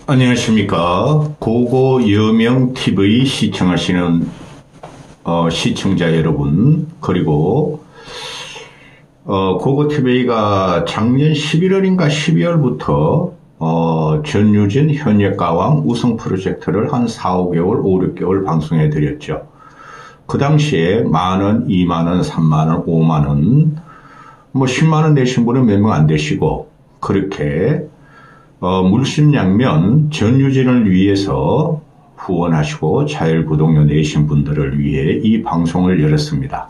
안녕하십니까. 고고 여명TV 시청하시는 시청자 여러분, 그리고 고고TV가 작년 11월인가 12월부터 전유진 현역가왕 우승 프로젝트를 한 4, 5개월, 5, 6개월 방송해 드렸죠. 그 당시에 만원, 2만원, 3만원, 5만원, 10만원 내신 분은 몇 명 안 되시고, 그렇게 물심양면 전유진을 위해서 후원하시고 자율구독료 내신 분들을 위해 이 방송을 열었습니다.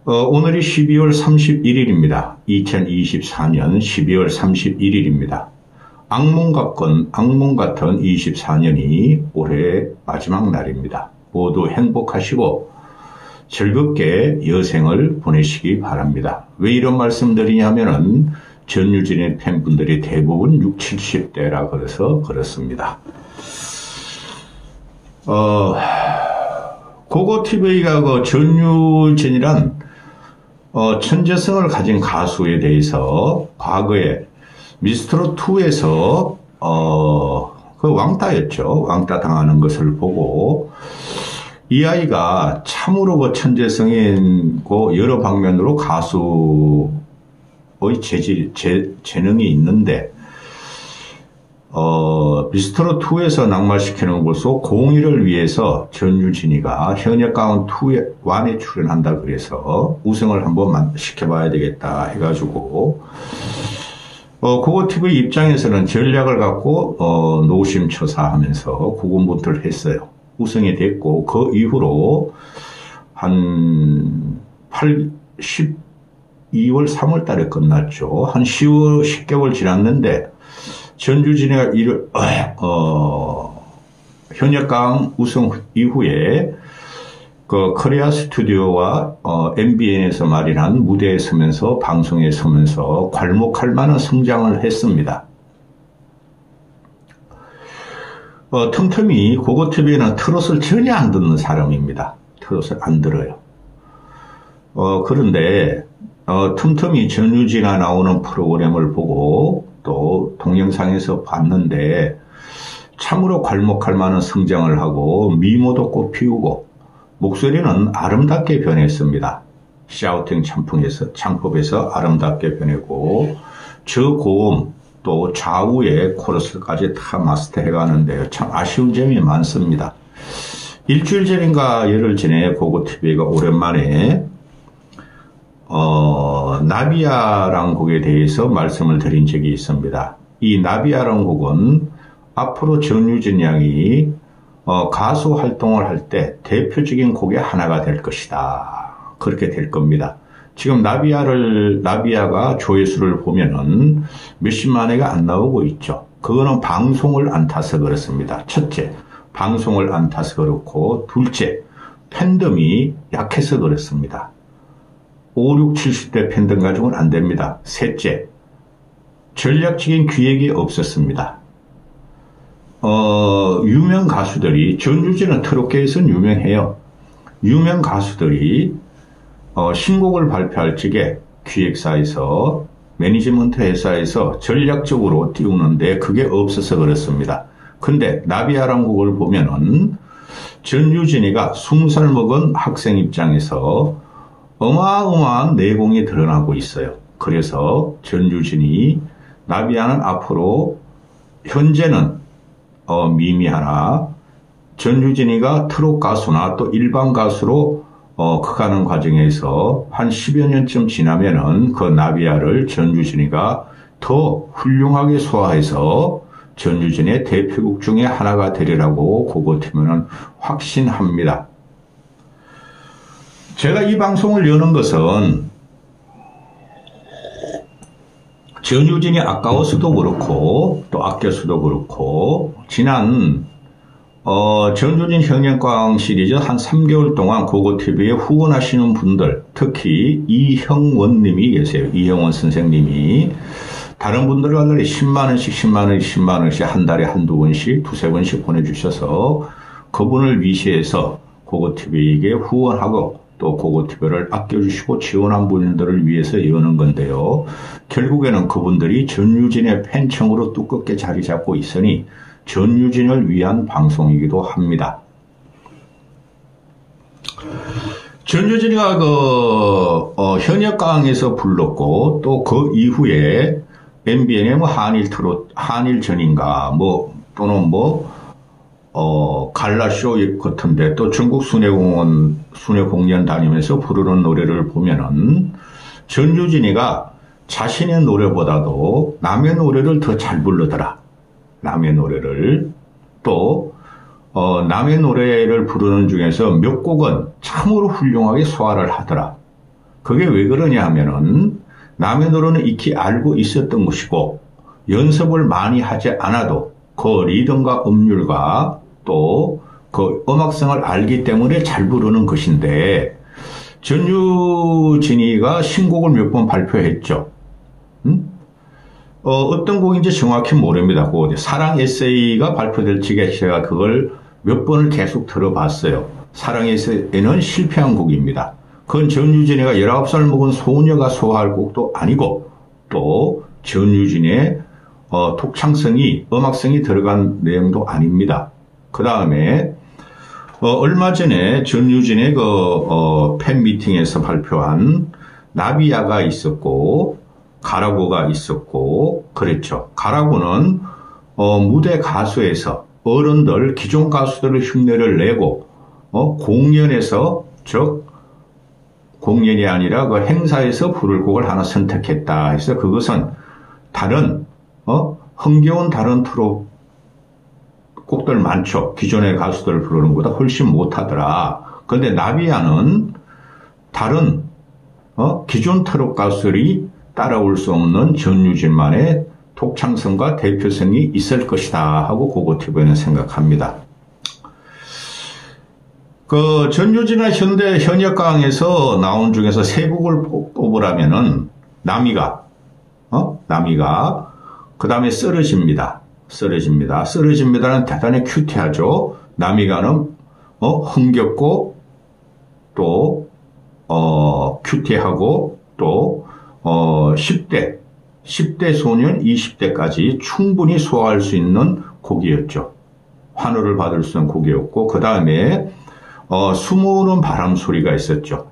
오늘이 12월 31일입니다. 2024년 12월 31일입니다. 악몽 같은 24년이 올해 마지막 날입니다. 모두 행복하시고 즐겁게 여생을 보내시기 바랍니다. 왜 이런 말씀 드리냐면은 전유진의 팬분들이 대부분 60, 70대라 그래서 그렇습니다. 고고TV가 그 전유진이란 천재성을 가진 가수에 대해서 과거에 미스트롯2에서 그 왕따였죠. 왕따 당하는 것을 보고 이 아이가 참으로 그 천재성이고 여러 방면으로 가수 재능이 있는데, 미스트롯2에서 낙마시키는 것으로 공의를 위해서 전유진이가 현역가왕 1에 출연한다 그래서 우승을 한번 시켜봐야 되겠다 해가지고, 고고TV 입장에서는 전략을 갖고, 노심초사하면서 구군분투를 했어요. 우승이 됐고, 그 이후로 한 2월, 3월 달에 끝났죠. 한 10개월 지났는데, 전유진이가 현역강 우승 이후에, 그, 코리아 스튜디오와, MBN에서 마련한 무대에 서면서, 방송에 서면서, 괄목할 만한 성장을 했습니다. 틈틈이 고고TV는 트롯을 전혀 안 듣는 사람입니다. 트롯을 안 들어요. 그런데, 틈틈이 전유진이 나오는 프로그램을 보고 또 동영상에서 봤는데 참으로 괄목할 만한 성장을 하고 미모도 꽃피우고 목소리는 아름답게 변했습니다. 샤우팅 창법에서 아름답게 변했고 저고음 또 좌우의 코러스까지 다 마스터해 가는데요. 참 아쉬운 점이 많습니다. 일주일 전인가 열흘 전에 고고TV가 오랜만에 나비야라는 곡에 대해서 말씀을 드린 적이 있습니다. 이 나비야라는 곡은 앞으로 전유진 양이 가수 활동을 할 때 대표적인 곡의 하나가 될 것이다. 그렇게 될 겁니다. 지금 나비야가 조회수를 보면은 몇십만 회가 안 나오고 있죠. 그거는 방송을 안 타서 그렇습니다. 첫째, 방송을 안 타서 그렇고, 둘째, 팬덤이 약해서 그렇습니다. 5, 6, 70대 팬덤 가지고는 안 됩니다. 셋째, 전략적인 기획이 없었습니다. 유명 가수들이, 전유진은 트롯계에서는 유명해요. 유명 가수들이, 신곡을 발표할 적에 기획사에서, 매니지먼트 회사에서 전략적으로 띄우는데 그게 없어서 그렇습니다. 근데 나비야라는 곡을 보면은, 전유진이가 20살 먹은 학생 입장에서 어마어마한 내공이 드러나고 있어요. 그래서 전유진이 나비야는 앞으로 현재는 미미하나 전유진이가 트롯 가수나 또 일반 가수로 가는 과정에서 한 10여 년쯤 지나면은 그 나비야를 전유진이가 더 훌륭하게 소화해서 전유진의 대표곡 중에 하나가 되리라고 고고TV는 확신합니다. 제가 이 방송을 여는 것은 전유진이 아까워서도 그렇고 또 아껴서도 그렇고 지난 전유진 현역가왕 시리즈 한 3개월 동안 고고TV에 후원하시는 분들, 특히 이형원 님이 계세요. 이형원 선생님이 다른 분들과 달리 10만원씩 10만원씩 한 달에 한두 번씩 두세 번씩 보내주셔서 그분을 위시해서 고고TV에게 후원하고 또 고고TV를 아껴주시고 지원한 분들을 위해서 여는 건데요. 결국에는 그분들이 전유진의 팬층으로 두껍게 자리 잡고 있으니 전유진을 위한 방송이기도 합니다. 전유진이가 현역강에서 불렀고 또 그 이후에 MBN의 한일전인가 또는 갈라쇼 같은데 또 전국 순회 공연 다니면서 부르는 노래를 보면은 전유진이가 자신의 노래보다도 남의 노래를 더 잘 부르더라. 남의 노래를 또 남의 노래를 부르는 중에서 몇 곡은 참으로 훌륭하게 소화를 하더라. 그게 왜 그러냐 하면은 남의 노래는 익히 알고 있었던 것이고 연습을 많이 하지 않아도 그 리듬과 음률과 또 그 음악성을 알기 때문에 잘 부르는 것인데 전유진이가 신곡을 몇 번 발표했죠. 어떤 곡인지 정확히 모릅니다. 사랑 에세이가 발표될 적에 제가 그걸 몇 번을 계속 들어봤어요. 사랑 에세이는 실패한 곡입니다. 그건 전유진이가 19살 먹은 소녀가 소화할 곡도 아니고 또 전유진의 독창성이 음악성이 들어간 내용도 아닙니다. 그 다음에 얼마 전에 전유진의 팬미팅에서 발표한 나비야가 있었고 가라고가 있었고 그랬죠. 가라고는 무대 가수에서 어른들 기존 가수들의 흉내를 내고 공연에서 즉 공연이 아니라 그 행사에서 부를 곡을 하나 선택했다 해서 그것은 다른 흥겨운 다른 트롯 곡들 많죠. 기존의 가수들 부르는 것보다 훨씬 못하더라. 그런데 나비야는 다른 기존 트롯 가수들이 따라올 수 없는 전유진만의 독창성과 대표성이 있을 것이다 하고 고고TV는 생각합니다. 그 전유진의 현역강에서 나온 중에서 세 곡을 뽑으라면은 나미가 그 다음에 쓰러집니다는 대단히 큐티하죠. 나미가는 흥겹고 또 큐티하고 또 10대 소년 20대까지 충분히 소화할 수 있는 곡이었죠. 환호를 받을 수 있는 곡이었고 그 다음에 숨어오는 바람 소리가 있었죠.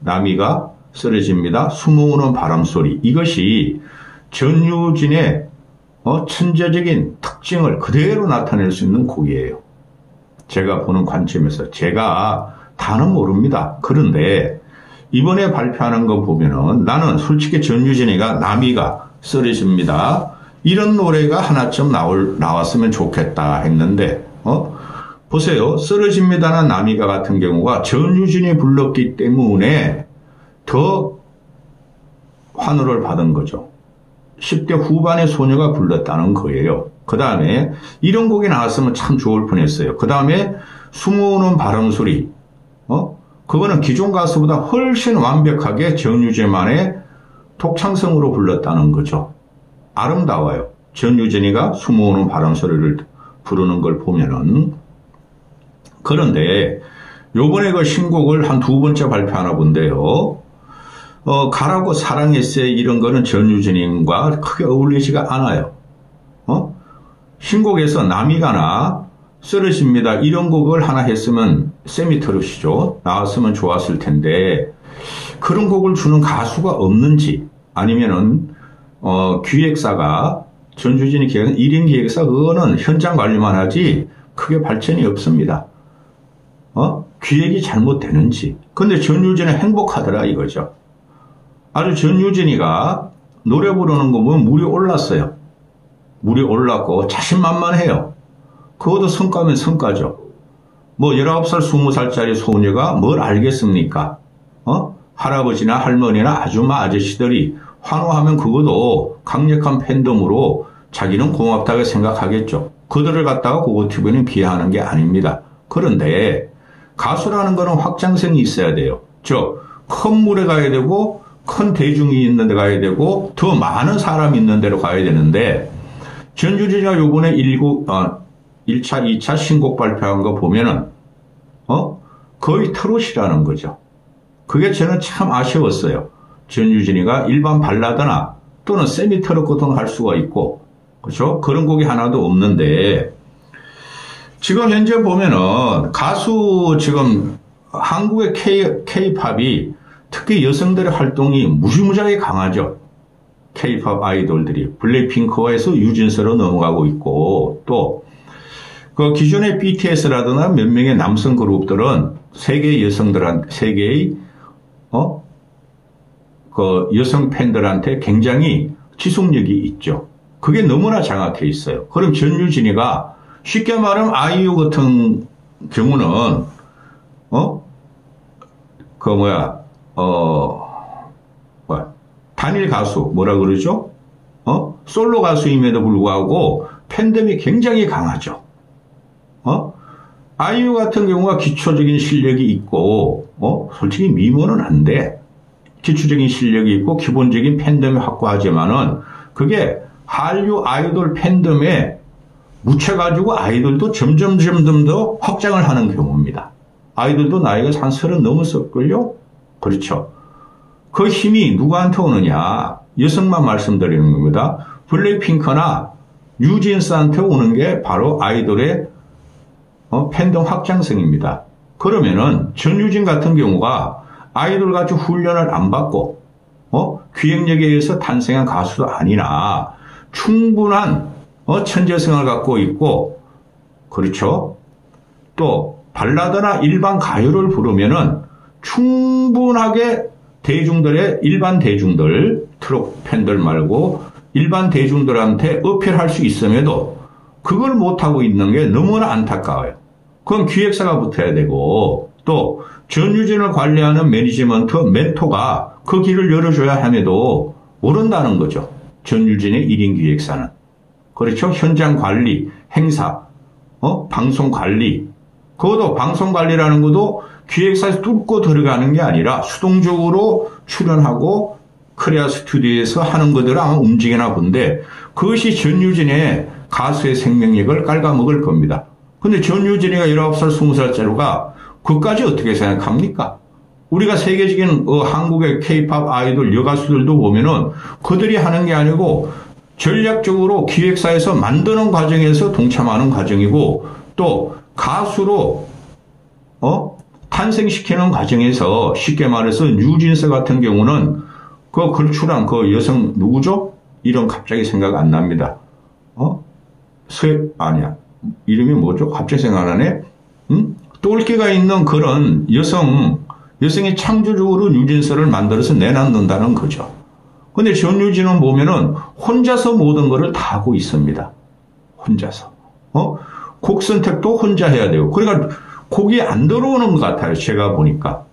나미가 쓰러집니다. 숨어오는 바람 소리. 이것이 전유진의 천재적인 특징을 그대로 나타낼 수 있는 곡이에요. 제가 보는 관점에서 제가 다는 모릅니다. 그런데 이번에 발표하는 거 보면은 나는 솔직히 전유진이가 나미가 쓰러집니다. 이런 노래가 하나쯤 나왔으면 좋겠다 했는데 보세요. 쓰러집니다나 나미가 같은 경우가 전유진이 불렀기 때문에 더 환호를 받은 거죠. 10대 후반의 소녀가 불렀다는 거예요. 그 다음에 이런 곡이 나왔으면 참 좋을 뻔했어요. 그 다음에 숨어오는 바람소리 그거는 기존 가수보다 훨씬 완벽하게 전유진만의 독창성으로 불렀다는 거죠. 아름다워요. 전유진이가 숨어오는 바람소리를 부르는 걸 보면은. 그런데 요번에 그 신곡을 한 두 번째 발표하나 본데요. 가라고 사랑했어요 이런 거는 전유진과 크게 어울리지가 않아요. 신곡에서 나미가나 쓰러집니다 이런 곡을 하나 했으면 세미트롯이죠. 나왔으면 좋았을 텐데 그런 곡을 주는 가수가 없는지 아니면은 기획사가 전유진이 기획한 1인 기획사 그거는 현장 관리만 하지 크게 발전이 없습니다. 기획이 잘못되는지. 근데 전유진은 행복하더라 이거죠. 아주 전유진이가 노래 부르는 거 보면 물이 올랐어요. 물이 올랐고 자신만만해요. 그것도 성과면 성과죠. 19살, 20살짜리 소녀가 뭘 알겠습니까? 할아버지나 할머니나 아줌마 아저씨들이 환호하면 그것도 강력한 팬덤으로 자기는 고맙다고 생각하겠죠. 그들을 갖다가 고고TV는 비하하는 게 아닙니다. 그런데 가수라는 거는 확장성이 있어야 돼요. 큰 물에 가야 되고 큰 대중이 있는 데 가야 되고 더 많은 사람이 있는 데로 가야 되는데 전유진이가 요번에 1차, 2차 신곡 발표한 거 보면은 거의 트롯이라는 거죠. 그게 저는 참 아쉬웠어요. 전유진이가 일반 발라드나 또는 세미트로크 같은 할 수가 있고, 그렇죠? 그런 곡이 하나도 없는데, 지금 현재 보면은 가수 지금 한국의 K-팝이 특히 여성들의 활동이 무지무지하게 강하죠. K-팝 아이돌들이 블랙핑크에서 유진스로 넘어가고 있고, 또 그 기존의 BTS라든가 몇 명의 남성 그룹들은 세계의 여성들한테, 세계의 그 여성 팬들한테 굉장히 지속력이 있죠. 그게 너무나 장악해 있어요. 그럼 전유진이가 쉽게 말하면 아이유 같은 경우는 단일 가수 뭐라 그러죠? 솔로 가수임에도 불구하고 팬덤이 굉장히 강하죠. 아이유 같은 경우가 기초적인 실력이 있고 솔직히 미모는 안 돼. 기초적인 실력이 있고 기본적인 팬덤이 확고하지만은 그게 한류 아이돌 팬덤에 묻혀가지고 아이돌도 점점 더 확장을 하는 경우입니다. 아이돌도 나이가 한 30 넘었을걸요? 그렇죠. 그 힘이 누구한테 오느냐? 여성만 말씀드리는 겁니다. 블랙핑크나 뉴진스한테 오는 게 바로 아이돌의 팬덤 확장성입니다. 그러면은 전유진 같은 경우가 아이돌같이 훈련을 안 받고 기획력에 의해서 탄생한 가수도 아니나 충분한 천재성을 갖고 있고, 그렇죠? 또 발라드나 일반 가요를 부르면은 충분하게 일반 대중들, 트롯 팬들 말고 일반 대중들한테 어필할 수 있음에도 그걸 못하고 있는 게 너무나 안타까워요. 그럼 기획사가 붙어야 되고, 또 전유진을 관리하는 매니지먼트, 멘토가 그 길을 열어줘야 함에도 모른다는 거죠. 전유진의 1인 기획사는. 그렇죠? 현장 관리, 행사, 방송 관리. 그것도 방송 관리라는 것도 기획사에서 뚫고 들어가는 게 아니라 수동적으로 출연하고 코리아 스튜디오에서 하는 것들을 아마 움직이나 본데, 그것이 전유진의 가수의 생명력을 갉아먹을 겁니다. 근데 전유진이가 19살, 20살짜리가 그까지 어떻게 생각합니까? 우리가 세계적인 한국의 K-팝 아이돌 여가수들도 보면은 그들이 하는 게 아니고 전략적으로 기획사에서 만드는 과정에서 동참하는 과정이고, 또 가수로 탄생시키는 과정에서, 쉽게 말해서 뉴진스 같은 경우는 그 걸출한 그 여성 누구죠? 이름 갑자기 생각 안 납니다. 이름이 뭐죠? 갑자기 생각 안 나네? 똘끼가 있는 그런 여성이 창조적으로 뉴진스를 만들어서 내놨는다는 거죠. 근데 전유진은 보면은 혼자서 모든 것을 다 하고 있습니다. 혼자서. 곡 선택도 혼자 해야 되고. 그러니까 곡이 안 들어오는 것 같아요. 제가 보니까.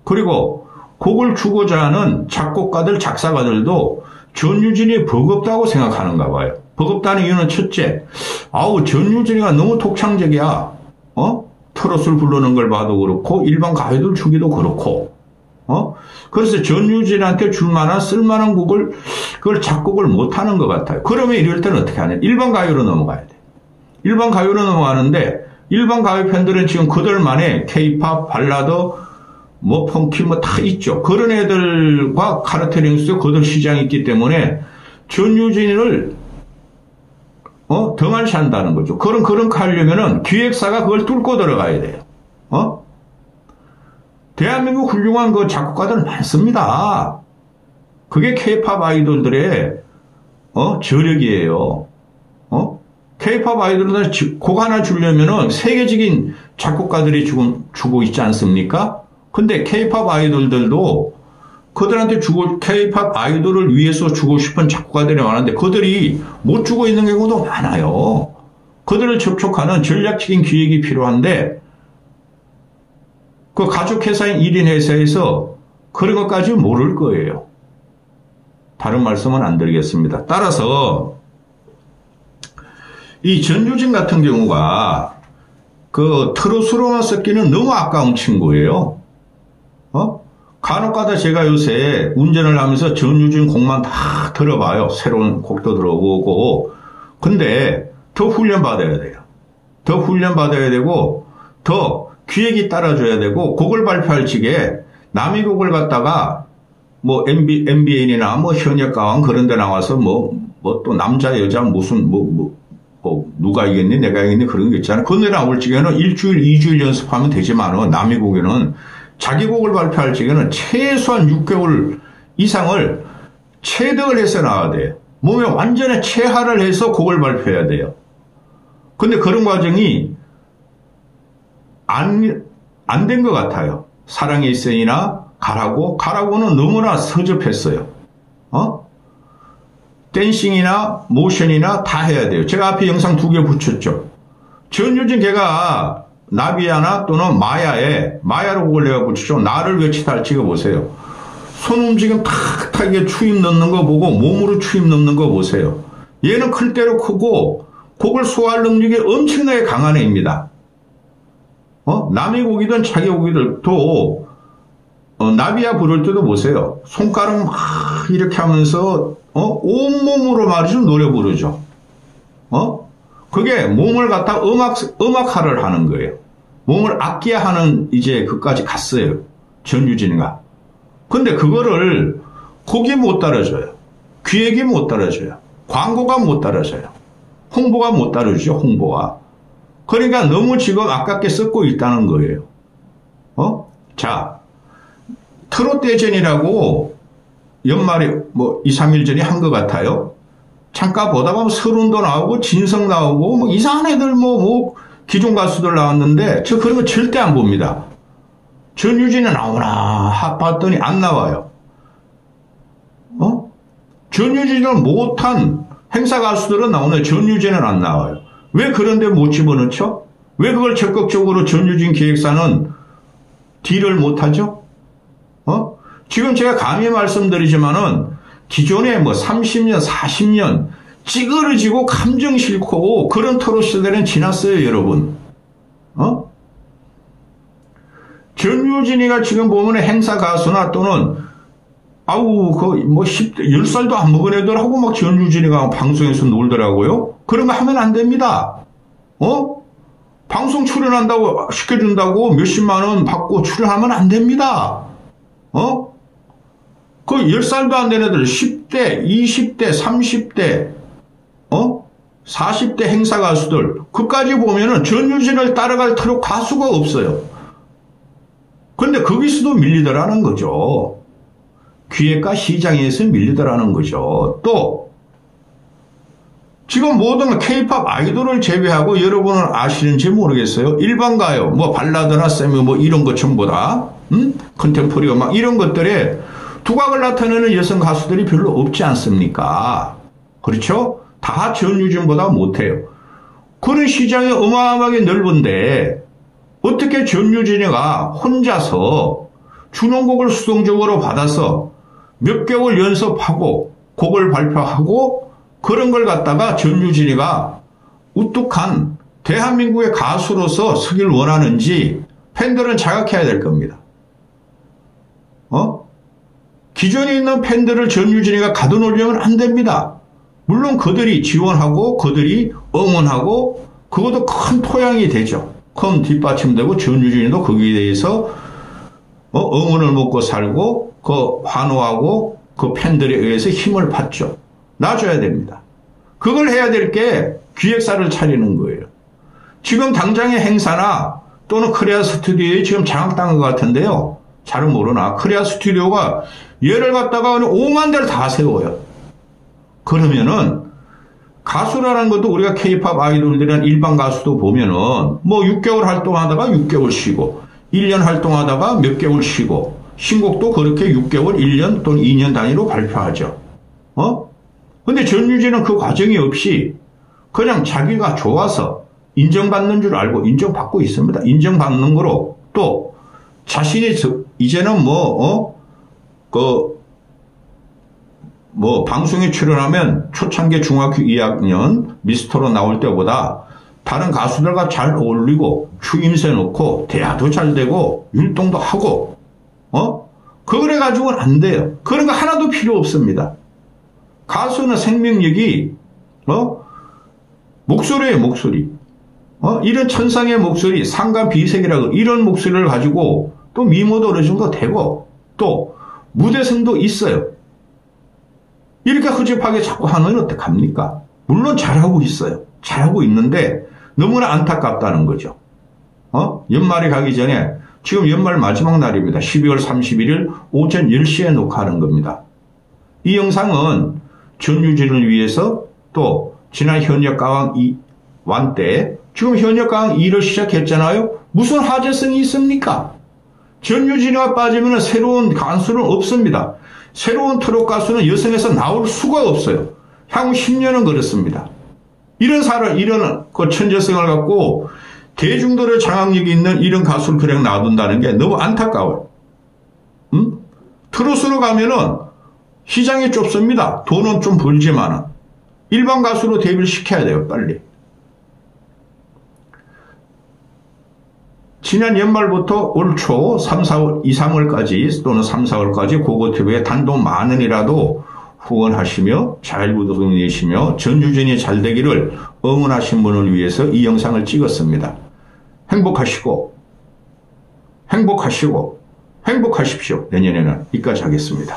그리고 곡을 주고자 하는 작곡가들, 작사가들도 전유진이 버겁다고 생각하는가 봐요. 버겁다는 이유는 첫째, 전유진이가 너무 독창적이야. 트로트를 부르는 걸 봐도 그렇고, 일반 가요들 주기도 그렇고, 그래서 전유진한테 줄 만한, 쓸만한 곡을, 그걸 작곡을 못 하는 것 같아요. 그러면 이럴 때는 어떻게 하냐? 일반 가요로 넘어가야 돼. 일반 가요로 넘어가는데, 일반 가요 팬들은 지금 그들만의 K-팝, 발라드, 펑키 다 있죠. 그런 애들과 카르텔링스 그들 시장이 있기 때문에 전유진을 등한시한다는 거죠. 그런 거 하려면은 기획사가 그걸 뚫고 들어가야 돼요. 대한민국 훌륭한 그 작곡가들 많습니다. 그게 K-팝 아이돌들의 저력이에요. K-팝 아이돌들 곡 하나 주려면은 세계적인 작곡가들이 주고 있지 않습니까? 근데 K-팝 아이돌들도 그들한테 K-팝 아이돌을 위해서 주고 싶은 작곡가들이 많은데 그들이 못 주고 있는 경우도 많아요. 그들을 접촉하는 전략적인 기획이 필요한데, 그 가족회사인 1인 회사에서 그런 것까지 모를 거예요. 다른 말씀은 안 드리겠습니다. 따라서 이 전유진 같은 경우가 그 트로트로만 섞기는 너무 아까운 친구예요. 간혹가다 제가 요새 운전을 하면서 전유진 곡만 다 들어봐요. 새로운 곡도 들어보고. 근데 더 훈련 받아야 돼요. 더 훈련 받아야 되고, 더 기획이 따라줘야 되고, 곡을 발표할 적에 남의 곡을 갖다가 뭐 MBN이나 뭐 현역가왕 그런 데 나와서 뭐 또 남자 여자 무슨 누가 이겼니 내가 이겼니 그런 게 있잖아요. 그런 데 나올 적에는 일주일 2주일 연습하면 되지만은 남의 곡에는 자기 곡을 발표할 적에는 최소한 6개월 이상을 체득을 해서 나와야 돼요. 몸에 완전히 체화를 해서 곡을 발표해야 돼요. 근데 그런 과정이 안 된 것 같아요. 사랑의 일생이나 가라고는 너무나 서접했어요. 댄싱이나 모션이나 다 해야 돼요. 제가 앞에 영상 2개 붙였죠. 전유진 걔가 나비야나 또는 마야로 곡을 내가 붙였죠. 나를 외치다 할 찍어보세요. 손 움직임 탁탁하게 추임 넣는 거 보고 몸으로 추임 넣는 거 보세요. 얘는 클 대로 크고 곡을 소화할 능력이 엄청나게 강한 애입니다. 남의 곡이든 자기 곡이든 또 나비야 부를 때도 보세요. 손가락 막 이렇게 하면서 온몸으로 말이죠 노래 부르죠. 그게 몸을 갖다 음악화를 하는 거예요. 몸을 아껴야 하는 이제 그까지 갔어요. 전유진이가. 근데 그거를 곡이 못 따라줘요. 기획이 못 따라줘요. 광고가 못 따라줘요. 홍보가 못 따라주죠. 홍보가. 그러니까 너무 지금 아깝게 썩고 있다는 거예요. 자, 트롯 대전이라고 연말에 뭐 2, 3일 전에 한 것 같아요. 잠깐 보다 보면 서른도 나오고 진성 나오고 뭐 이상한 애들 뭐 기존 가수들 나왔는데 저 그런 거 절대 안 봅니다. 전유진이 나오나 봤더니 안 나와요. 전유진을 못한 행사 가수들은 나오는데 전유진은 안 나와요. 왜 그런데 못 집어넣죠? 왜 그걸 적극적으로 전유진 기획사는 딜을 못하죠? 지금 제가 감히 말씀드리지만은 기존에 뭐 30년, 40년 찌그러지고 감정 싫고 그런 트롯 시대는 지났어요, 여러분. 전유진이가 지금 보면 행사 가수나 또는 뭐 10살도 안 먹은 애들하고 막 전유진이가 방송에서 놀더라고요. 그런 거 하면 안 됩니다. 방송 출연한다고 시켜준다고 몇십만 원 받고 출연하면 안 됩니다. 그 10살도 안 된 애들 10대, 20대, 30대, 40대 행사 가수들 그까지 보면은 전유진을 따라갈 트롯 가수가 없어요. 그런데 거기서도 밀리더라는 거죠. 기획과 시장에서 밀리더라는 거죠. 또 지금 모든 K-팝 아이돌을 제외하고 여러분은 아시는지 모르겠어요. 일반 가요, 뭐 발라드나 세미 뭐 이런 것 전부 다 컨템포리어 막 이런 것들에 두각을 나타내는 여성 가수들이 별로 없지 않습니까? 그렇죠? 다 전유진보다 못해요. 그런 시장이 어마어마하게 넓은데 어떻게 전유진이가 혼자서 준원곡을 수동적으로 받아서 몇 개월 연습하고 곡을 발표하고 그런 걸 갖다가 전유진이가 우뚝한 대한민국의 가수로서 서길 원하는지 팬들은 자각해야 될 겁니다. 기존에 있는 팬들을 전유진이가 가둬놓으려면 안 됩니다. 물론 그들이 지원하고 그들이 응원하고 그것도 큰 토양이 되죠. 큰 뒷받침되고 전유진이도 거기에 대해서 응원을 먹고 살고 그 환호하고 그 팬들에 의해서 힘을 받죠. 놔줘야 됩니다. 그걸 해야 될 게 기획사를 차리는 거예요. 지금 당장의 행사나 또는 코리아 스튜디오에 지금 장악당한 것 같은데요. 잘은 모르나 코리아 스튜디오가 얘를 갖다가 5만 대를 다 세워요. 그러면은 가수라는 것도 우리가 K-팝 아이돌들이나 일반 가수도 보면은 뭐 6개월 활동하다가 6개월 쉬고 1년 활동하다가 몇 개월 쉬고 신곡도 그렇게 6개월, 1년 또는 2년 단위로 발표하죠. 근데 전유진은 그 과정이 없이 그냥 자기가 좋아서 인정받는 줄 알고 인정받고 있습니다. 인정받는 거로 또 자신이 이제는 방송에 출연하면 초창기 중학교 2학년 미스터로 나올 때보다 다른 가수들과 잘 어울리고 추임새 놓고 대화도 잘 되고 율동도 하고 그래 가지고는 안 돼요. 그런 거 하나도 필요 없습니다. 가수는 생명력이 목소리예요, 목소리. 이런 천상의 목소리, 상관 비색이라고 이런 목소리를 가지고 또 미모도 어느 정도 되고 또 무대성도 있어요. 이렇게 허접하게 자꾸 하면 어떡합니까? 물론 잘하고 있어요. 잘하고 있는데 너무나 안타깝다는 거죠. 연말에 가기 전에 지금 연말 마지막 날입니다. 12월 31일 오전 10시에 녹화하는 겁니다. 이 영상은 전유진을 위해서 또 지난 현역가왕 1 때 지금 현역가왕 2를 시작했잖아요. 무슨 화제성이 있습니까? 전유진이가 빠지면 새로운 가수는 없습니다. 새로운 트롯 가수는 여성에서 나올 수가 없어요. 향후 10년은 그렇습니다. 이런 그 천재성을 갖고 대중들의 장악력이 있는 이런 가수를 그냥 놔둔다는 게 너무 안타까워요. 트롯으로 가면은 시장이 좁습니다. 돈은 좀 벌지만은 일반 가수로 데뷔를 시켜야 돼요. 빨리. 지난 연말부터 올 초 3, 4월, 2, 3월까지 또는 3, 4월까지 고고TV에 단돈 10,000원이라도 후원하시며 잘 구독해주시며 전유진이 잘 되기를 응원하신 분을 위해서 이 영상을 찍었습니다. 행복하시고 행복하십시오. 내년에는 이까지 하겠습니다.